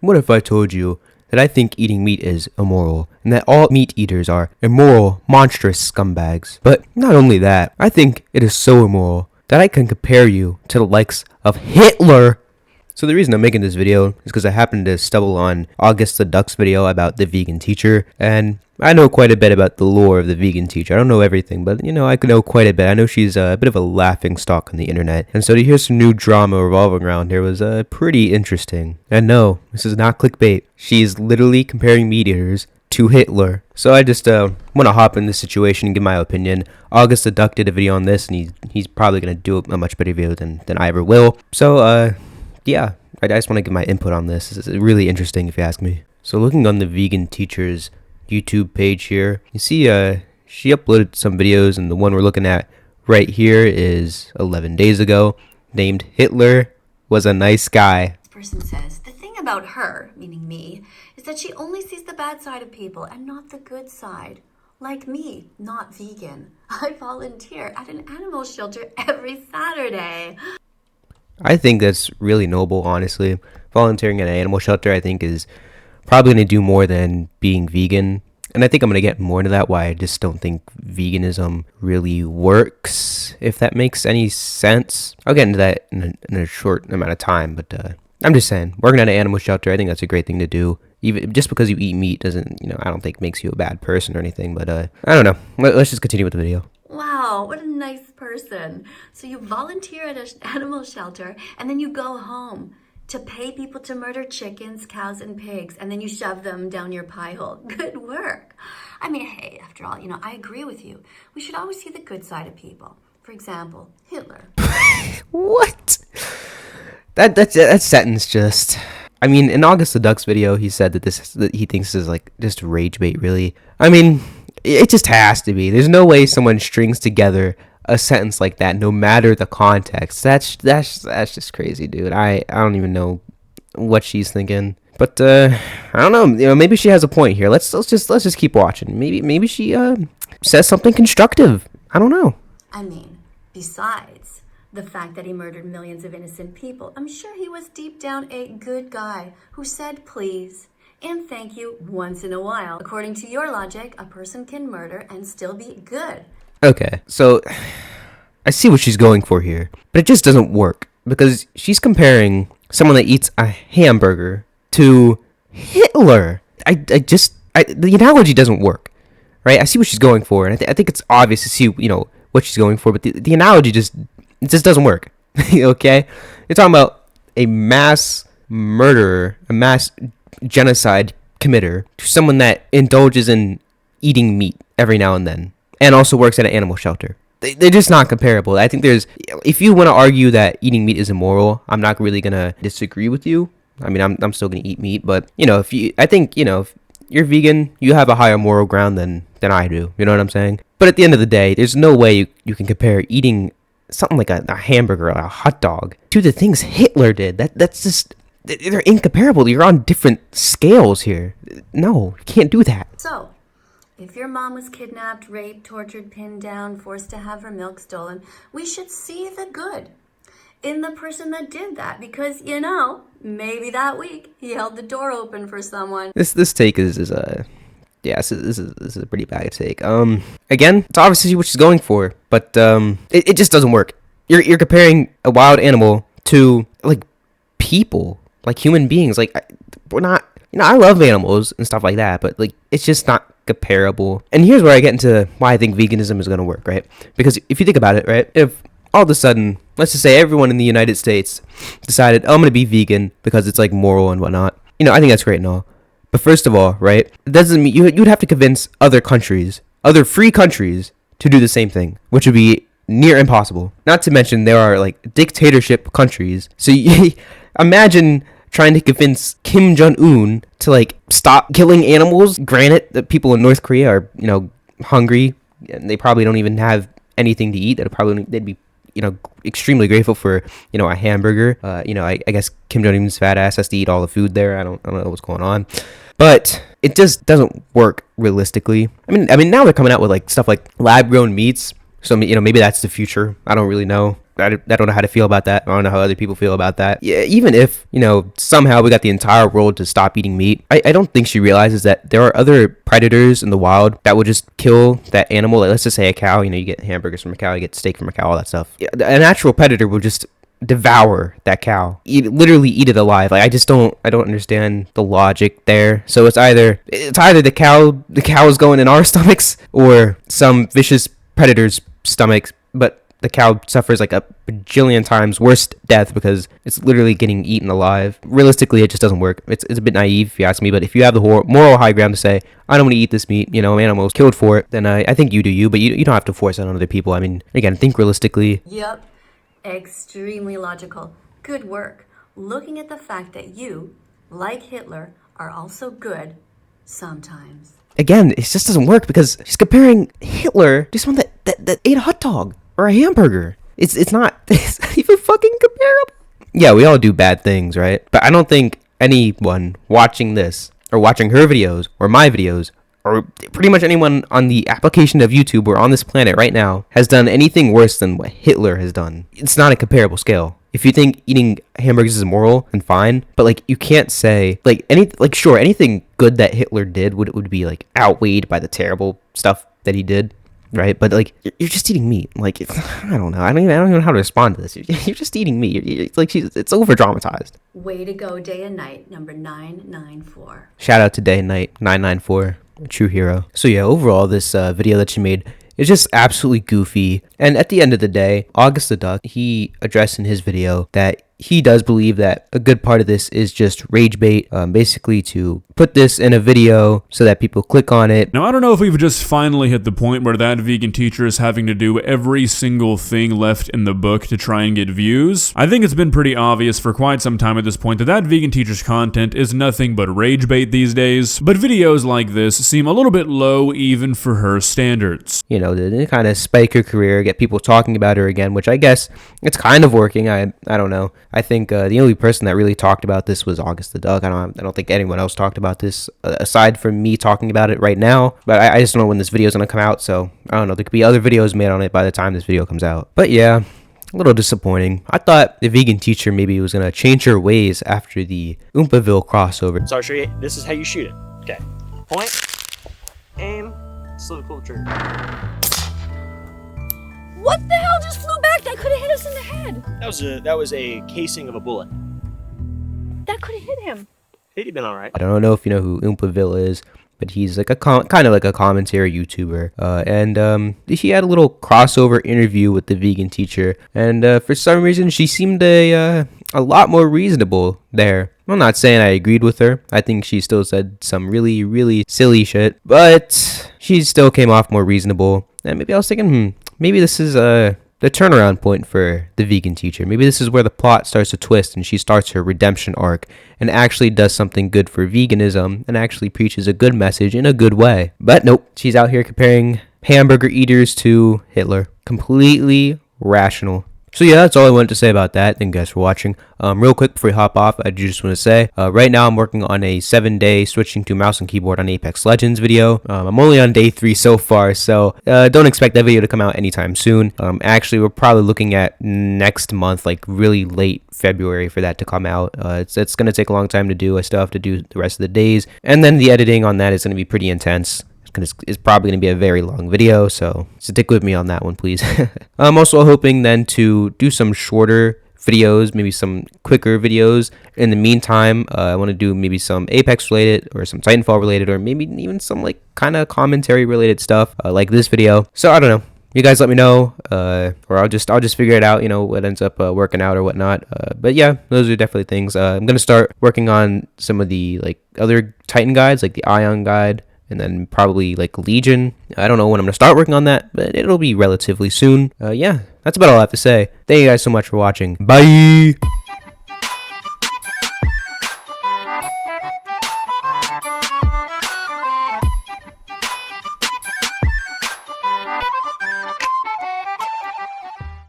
What if I told you that I think eating meat is immoral, and that all meat eaters are immoral, monstrous scumbags? But not only that, I think it is so immoral that I can compare you to the likes of Hitler. So the reason I'm making this video is because I happened to stumble on August the Duck's video about the vegan teacher, and I know quite a bit about the lore of the vegan teacher. I don't know everything, but I could know quite a bit. I know she's a bit of a laughing stock on the internet, and so to hear some new drama revolving around her was pretty interesting. And no, this is not clickbait. She's literally comparing meat eaters to Hitler. So I just want to hop in this situation and give my opinion. August the Duck did a video on this, and he's probably going to do a much better video than I ever will. So yeah, I just want to give my input on this. This is really interesting if you ask me. So looking on the vegan teacher's YouTube page here, you see she uploaded some videos, and the one we're looking at right here is 11 days ago, named Hitler Was a Nice Guy. This person says, the thing about her, meaning me, is that she only sees the bad side of people and not the good side. Like me, not vegan. I volunteer at an animal shelter every Saturday. I think that's really noble, honestly. Volunteering at an animal shelter, I think, is probably going to do more than being vegan. And I think I'm going to get more into that, why I just don't think veganism really works, if that makes any sense. I'll get into that in a short amount of time, but I'm just saying, working at an animal shelter, I think that's a great thing to do. Even just because you eat meat doesn't, I don't think makes you a bad person or anything, but I don't know. Let's just continue with the video. Wow, what a nice person. So you volunteer at an animal shelter and then you go home to pay people to murder chickens, cows, and pigs, and then you shove them down your pie hole. Good work. I mean, hey, after all, I agree with you. We should always see the good side of people. For example, Hitler. What? That sentence just... I mean, in August the Duck's video, he said that he thinks this is like just rage bait, really. I mean, it just has to be. There's no way someone strings together a sentence like that, no matter the context. That's just crazy, dude. I don't even know what she's thinking. But I don't know. Maybe she has a point here. Let's just keep watching. Maybe she says something constructive. I don't know. I mean, besides the fact that he murdered millions of innocent people, I'm sure he was deep down a good guy who said please and thank you once in a while. According to your logic, a person can murder and still be good. Okay, so I see what she's going for here, but it just doesn't work because she's comparing someone that eats a hamburger to Hitler. The analogy doesn't work, right? I see what she's going for, and I think it's obvious to see, what she's going for, but the analogy just doesn't work. Okay, you're talking about a mass murderer, a mass genocide committer, to someone that indulges in eating meat every now and then, and also works at an animal shelter. They're just not comparable. I think if you want to argue that eating meat is immoral, I'm not really gonna disagree with you. I mean, I'm still gonna eat meat, but if you're vegan, you have a higher moral ground than I do. You know what I'm saying? But at the end of the day, there's no way you can compare eating something like a hamburger or a hot dog to the things Hitler did. That's just, they're incomparable. You're on different scales here. No, you can't do that. So, if your mom was kidnapped, raped, tortured, pinned down, forced to have her milk stolen, we should see the good in the person that did that, because maybe that week he held the door open for someone. This take is a this is a pretty bad take. Again, it's obviously what she's going for, but it just doesn't work. You're comparing a wild animal to like people, like human beings. Like we're not. I love animals and stuff like that, but like it's just not comparable. And here's where I get into why I think veganism is going to work, right? Because if you think about it, right, if all of a sudden, let's just say everyone in the United States decided, I'm going to be vegan because it's like moral and whatnot. I think that's great and all. But first of all, right, it doesn't mean you'd have to convince other countries, other free countries, to do the same thing, which would be near impossible. Not to mention there are like dictatorship countries. So imagine trying to convince Kim Jong-un to like stop killing animals. Granted that people in North Korea are, hungry, and they probably don't even have anything to eat. They'd be extremely grateful for, a hamburger. I guess Kim Jong-un's fat ass has to eat all the food there. I don't know what's going on. But it just doesn't work realistically. I mean now they're coming out with like stuff like lab grown meats. So maybe that's the future. I don't really know. I don't know how to feel about that. I don't know how other people feel about that. Yeah, even if, somehow we got the entire world to stop eating meat, I don't think she realizes that there are other predators in the wild that would just kill that animal. Like, let's just say a cow, you get hamburgers from a cow, you get steak from a cow, all that stuff. Yeah, a natural predator will just devour that cow, literally eat it alive. Like, I don't understand the logic there. So it's either the cow is going in our stomachs, or some vicious predator's stomachs, but the cow suffers like a bajillion times worse death because it's literally getting eaten alive. Realistically, it just doesn't work. It's a bit naive if you ask me, but if you have the moral high ground to say, I don't want to eat this meat, an animal was killed for it, then I think you do you, but you don't have to force it on other people. I mean, again, think realistically. Yep. Extremely logical. Good work. Looking at the fact that you, like Hitler, are also good sometimes. Again, it just doesn't work because she's comparing Hitler to someone that ate a hot dog or a hamburger. It's not even fucking comparable. Yeah, we all do bad things, right? But I don't think anyone watching this, or watching her videos, or my videos, or pretty much anyone on the application of YouTube or on this planet right now has done anything worse than what Hitler has done. It's not a comparable scale. If you think eating hamburgers is immoral, then fine. But like, you can't say sure, anything good that Hitler did would be like outweighed by the terrible stuff that he did, right? But like, you're just eating meat. Like, I don't know. I don't even know how to respond to this. You're just eating meat. It's over dramatized. Way to go, Day and Night, number 994. Shout out to Day and Night 994. A true hero. So yeah, overall, this video that she made is just absolutely goofy. And at the end of the day, August the Duck, he addressed in his video that he does believe that a good part of this is just rage bait, basically to put this in a video so that people click on it. Now, I don't know if we've just finally hit the point where that vegan teacher is having to do every single thing left in the book to try and get views. I think it's been pretty obvious for quite some time at this point that vegan teacher's content is nothing but rage bait these days, but videos like this seem a little bit low even for her standards. To kind of spike her career, get people talking about her again, which I guess it's kind of working. I don't know. I think the only person that really talked about this was August the Duck. I don't think anyone else talked about this aside from me talking about it right now. But I just don't know when this video is going to come out. So I don't know. There could be other videos made on it by the time this video comes out. But yeah, a little disappointing. I thought the vegan teacher maybe was going to change her ways after the Oompaville crossover. So I'll show you. This is how you shoot it. Okay. Point. Aim. Slow pull trigger. What the hell just flew back? That could have hit us in the head. That was a casing of a bullet. That could have hit him. He'd have been all right. I don't know if you know who Oompaville is, but he's like kind of like a commentary YouTuber. And he had a little crossover interview with the vegan teacher, and for some reason she seemed a lot more reasonable there. I'm not saying I agreed with her. I think she still said some really, really silly shit, but she still came off more reasonable. And maybe I was thinking, maybe this is the turnaround point for the vegan teacher. Maybe this is where the plot starts to twist and she starts her redemption arc and actually does something good for veganism and actually preaches a good message in a good way. But nope, she's out here comparing hamburger eaters to Hitler. Completely rational. So yeah, that's all I wanted to say about that. Thank you guys for watching. Real quick before we hop off, I just want to say, right now I'm working on a 7-day switching to mouse and keyboard on Apex Legends video. I'm only on day 3 so far, so don't expect that video to come out anytime soon. Actually, we're probably looking at next month, like really late February for that to come out. It's going to take a long time to do. I still have to do the rest of the days, and then the editing on that is going to be pretty intense. It's probably going to be a very long video, so stick with me on that one, please. I'm also hoping then to do some shorter videos, maybe some quicker videos. In the meantime, I want to do maybe some Apex related or some Titanfall related, or maybe even some like kind of commentary related stuff like this video. So I don't know. You guys let me know, or I'll just figure it out, what ends up working out or whatnot. But yeah, those are definitely things. I'm going to start working on some of the like other Titan guides, like the Ion guide, and then probably like Legion. I don't know when I'm going to start working on that, but it'll be relatively soon. Yeah, that's about all I have to say. Thank you guys so much for watching. Bye!